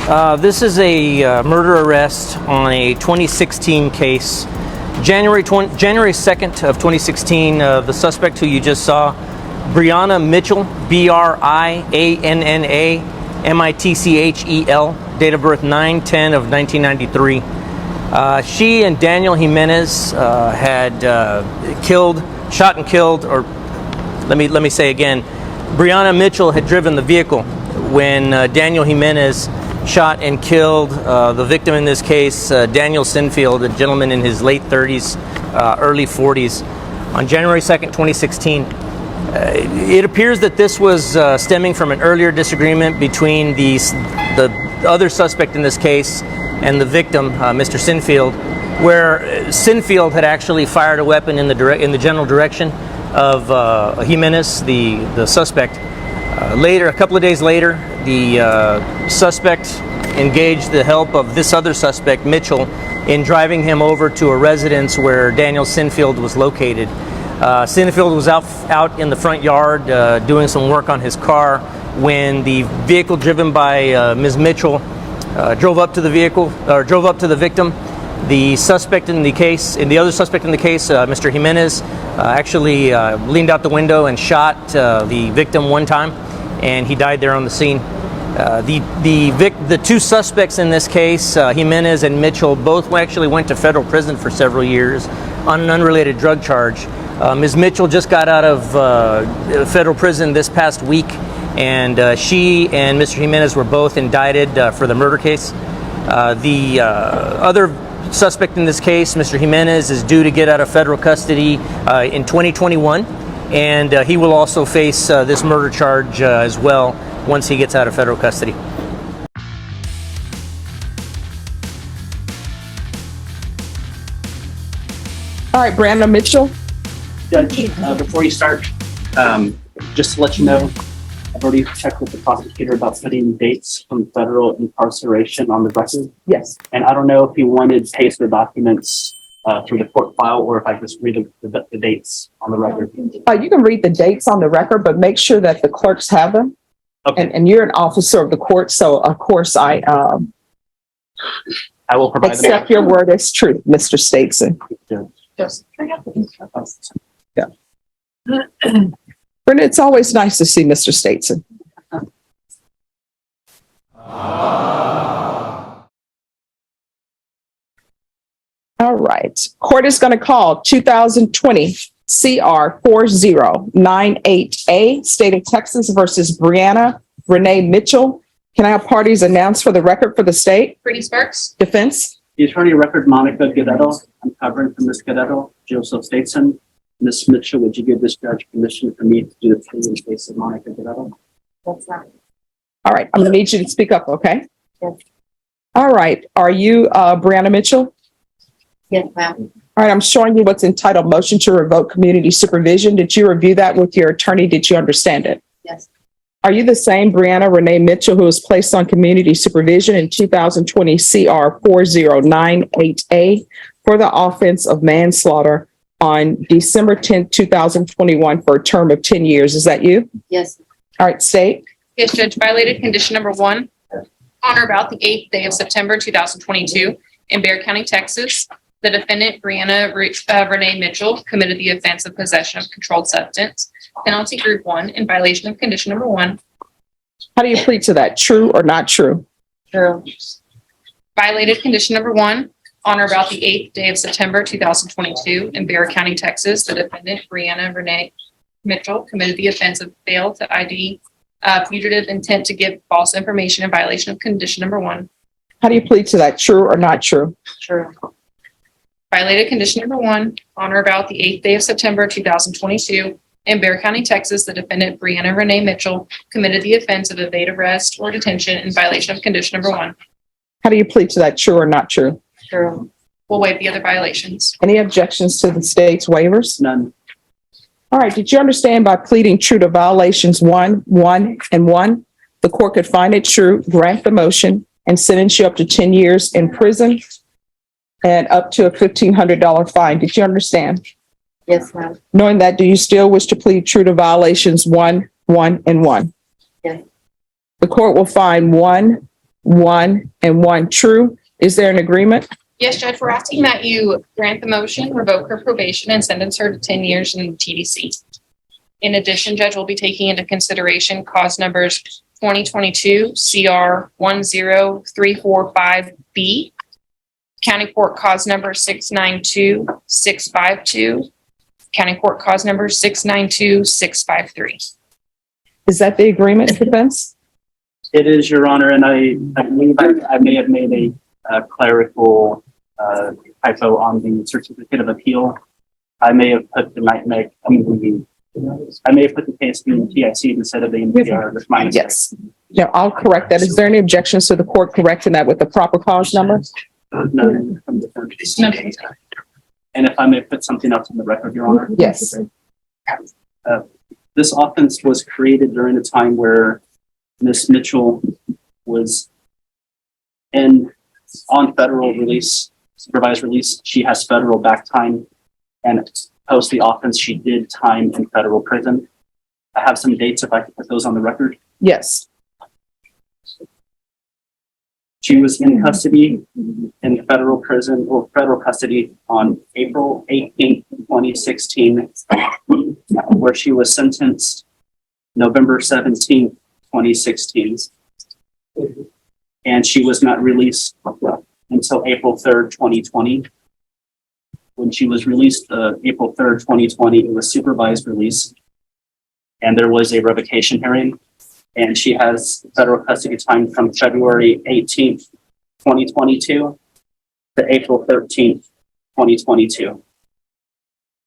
This is a murder arrest on a 2016 case. January 2nd of 2016, the suspect who you just saw, Briana Mitchel, Brianna Mitchel, date of birth 9/10 of 1993. She and Daniel Jimenez had shot and killed, or let me say again, Briana Mitchel had driven the vehicle when Daniel Jimenez shot and killed the victim in this case, Daniel Sinfield, a gentleman in his late 30s, early 40s, on January 2nd, 2016. It appears that this was stemming from an earlier disagreement between the other suspect in this case and the victim, Mr. Sinfield, where Sinfield had actually fired a weapon in the general direction of Jimenez, the suspect. A couple of days later, the suspect engaged the help of this other suspect, Mitchell, in driving him over to a residence where Daniel Sinfield was located. Sinfield was out in the front yard doing some work on his car when the vehicle driven by Ms. Mitchell drove up to the victim. The suspect in the case, Mr. Jimenez, actually leaned out the window and shot the victim one time, and he died there on the scene. The two suspects in this case, Jimenez and Mitchell, both actually went to federal prison for several years on an unrelated drug charge. Ms. Mitchell just got out of federal prison this past week, and she and Mr. Jimenez were both indicted for the murder case. The other suspect in this case, Mr. Jimenez, is due to get out of federal custody in 2021, and he will also face this murder charge as well once he gets out of federal custody. All right, Briana Mitchel. Judge, before you start, just to let you know, I've already checked with the prosecutor about putting dates from federal incarceration on the record. Yes. And I don't know if you wanted paste the documents through the court file, or if I just read the dates on the record. You can read the dates on the record, but make sure that the clerks have them. Okay. And you're an officer of the court, so of course I will provide accept your word as truth, Mr. Stateson. Yes. Yeah. Brenda, it's always nice to see Mr. Stateson. All right. Court is going to call 2020 CR 4098A, State of Texas versus Briana Renee Mitchel. Can I have parties announced for the record for the state? Brittany Sparks. Defense. The attorney record, Monica Guerrero. I'm covering for Ms. Guerrero. Joseph Stateson. Ms. Mitchell, would you give this judge permission for me to do the plea in case of Monica Guerrero? That's right. All right. I'm going to need you to speak up, okay? Yes. All right. Are you Briana Mitchel? Yes, ma'am. All right. I'm showing you what's entitled Motion to Revoke Community Supervision. Did you review that with your attorney? Did you understand it? Yes. Are you the same Briana Renee Mitchell who was placed on community supervision in 2020 CR 4098A for the offense of manslaughter on December 10th, 2021 for a term of 10 years? Is that you? Yes. All right, state. Yes, Judge. Violated condition number 1 on or about the 8th day of September 2022 in Bexar County, Texas. The defendant, Briana Renee Mitchel, committed the offense of possession of controlled substance, penalty group 1, in violation of condition number 1. How do you plead to that? True or not true? True. Violated condition number 1 on or about the 8th day of September 2022 in Bexar County, Texas. The defendant, Briana Renee Mitchel, committed the offense of fail to ID fugitive intent to give false information in violation of condition number 1. How do you plead to that? True or not true? True. Violated condition number 1 on or about the 8th day of September 2022 in Bexar County, Texas. The defendant, Briana Renee Mitchel, committed the offense of evade arrest or detention in violation of condition number 1. How do you plead to that? True or not true? True. We'll waive the other violations. Any objections to the state's waivers? None. All right. Did you understand by pleading true to violations 1, 1, and 1, the court could find it true, grant the motion, and sentence you up to 10 years in prison and up to a $1,500 fine? Did you understand? Yes, ma'am. Knowing that, do you still wish to plead true to violations 1, 1, and 1? Yes. The court will find 1 1, and 1 true. Is there an agreement? Yes, Judge, we're asking that you grant the motion, revoke her probation, and sentence her to 10 years in TDC. In addition, Judge will be taking into consideration cause numbers 2022 CR 10345B, County Court cause number 692652, County Court cause number 692653. Is that the agreement, defense? It is, Your Honor, and I believe I may have made a clerical typo on the certificate of appeal. I may have put the I may have put the case in TIC instead of the NPR. That's my mistake. Yes. No, I'll correct that. Is there any objections to the court correcting that with the proper cause number? None from the defense. And if I may put something else in the record, Your Honor. Yes. This offense was created during a time where Ms. Mitchell was on federal release, supervised release. She has federal back time, and post the offense, she did time in federal prison. I have some dates if I could put those on the record. Yes. She was in custody in federal prison or federal custody on April 18th, 2016, where she was sentenced November 17th, 2016. And she was not released until April 3rd, 2020. When she was released April 3rd, 2020, it was supervised release. And there was a revocation hearing. And she has federal custody time from February 18th, 2022 to April 13th, 2022.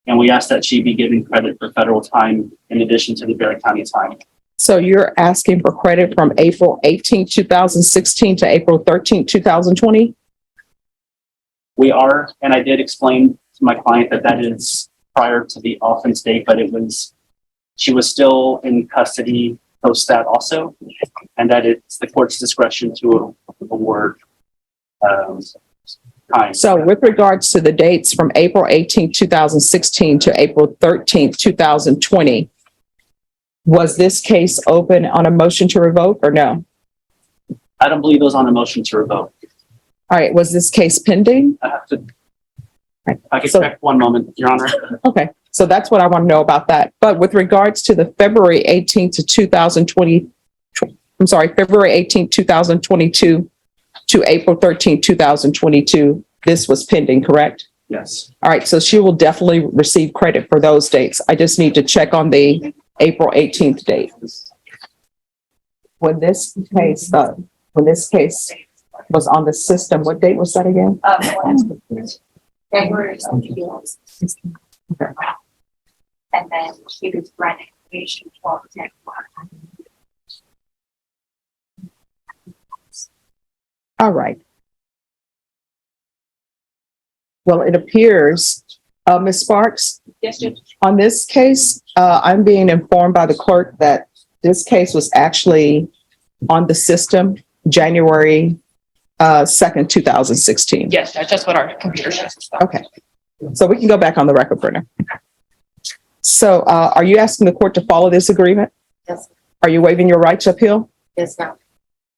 And we ask that she be given credit for federal time in addition to the Barry County time. So you're asking for credit from April 18th, 2016 to April 13th, 2020? We are, and I did explain to my client that is prior to the offense date, but she was still in custody post that also, and that it's the court's discretion to award time. So with regards to the dates from April 18th, 2016 to April 13th, 2020, was this case open on a motion to revoke or no? I don't believe it was on a motion to revoke. All right, was this case pending? I have to, if I could So- check one moment, Your Honor. Okay, so that's what I want to know about that. But with regards to the February 18th to 2020, February 18th, 2022 to April 13th, 2022, this was pending, correct? Yes. All right, so she will definitely receive credit for those dates. I just need to check on the April 18th date. When this case was on the system, what date was that again? February. And then she was running patient 12-10. All right. Well, it appears, Ms. Sparks, Yes, Judge. on this case, I'm being informed by the clerk that this case was actually on the system January 2nd, 2016. Yes, Judge, that's what our computer shows. Okay, so we can go back on the record, Brenna. So are you asking the court to follow this agreement? Yes. Are you waiving your right to appeal? Yes, ma'am.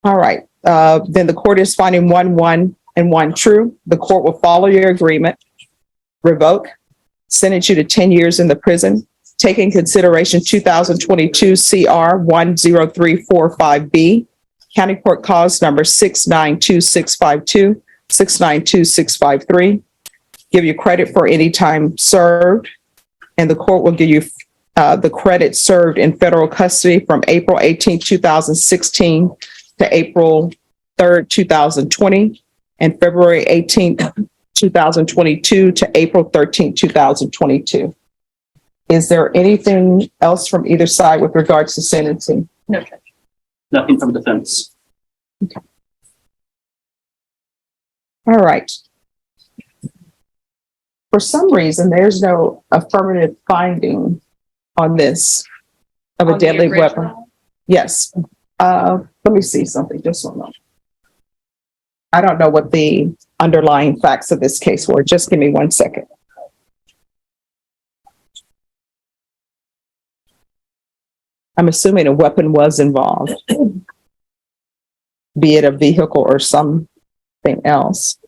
All right, then the court is finding 1 and 1 true. The court will follow your agreement, revoke, sentence you to 10 years in the prison, take in consideration 2022 CR 10345B, County Court cause number 692652, 692653, give you credit for any time served, and the court will give you the credit served in federal custody from April 18th, 2016 to April 3rd, 2020, and February 18th, 2022 to April 13th, 2022. Is there anything else from either side with regards to sentencing? No, Judge. Nothing from defense. All right. For some reason, there's no affirmative finding on this of a On the deadly weapon. original? Yes. Let me see something, just one moment. I don't know what the underlying facts of this case were. Just give me 1 second. I'm assuming a weapon was involved. be it a vehicle or something else.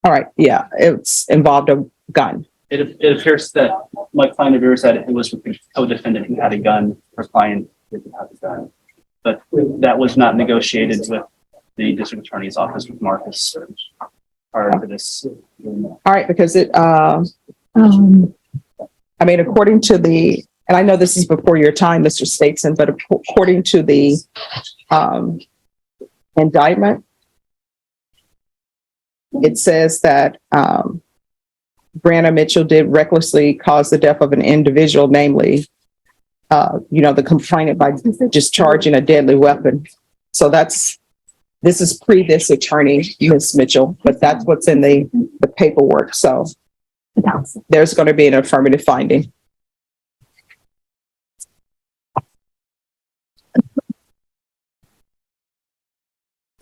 All right, yeah, it's involved a gun. It appears that my client appears that it was with the co-defendant who had a gun. Her client didn't have a gun, but that was not negotiated with the district attorney's office with Marcus prior to this. All right, because I mean, according to the, and I know this is before your time, Mr. Statesman, but according to the indictment, it says that Briana Mitchel did recklessly cause the death of an individual, namely, the complainant, by discharging a deadly weapon. So this is pre this attorney, Ms. Mitchell, but that's what's in the paperwork. So there's going to be an affirmative finding.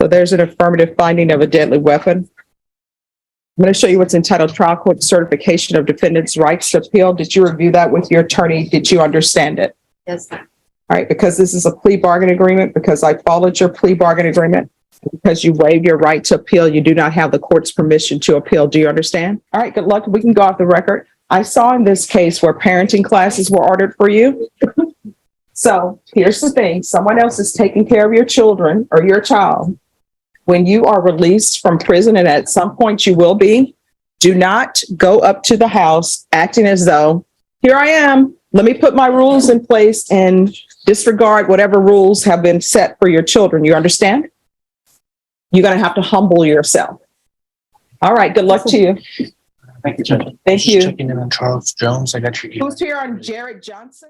So there's an affirmative finding of a deadly weapon. I'm going to show you what's entitled Trial Court Certification of Defendant's Rights to Appeal. Did you review that with your attorney? Did you understand it? Yes. All right, because this is a plea bargain agreement, because I followed your plea bargain agreement, because you waived your right to appeal, you do not have the court's permission to appeal. Do you understand? All right, good luck. We can go off the record. I saw in this case where parenting classes were ordered for you. So here's the thing. Someone else is taking care of your children or your child. When you are released from prison, and at some point you will be, do not go up to the house acting as though, here I am, let me put my rules in place and disregard whatever rules have been set for your children. You understand? You're going to have to humble yourself. All right. Good luck to you. Thank you, Judge. Thank Just you. checking in on Charles Jones. I got your email. Who's here on Jared Johnson?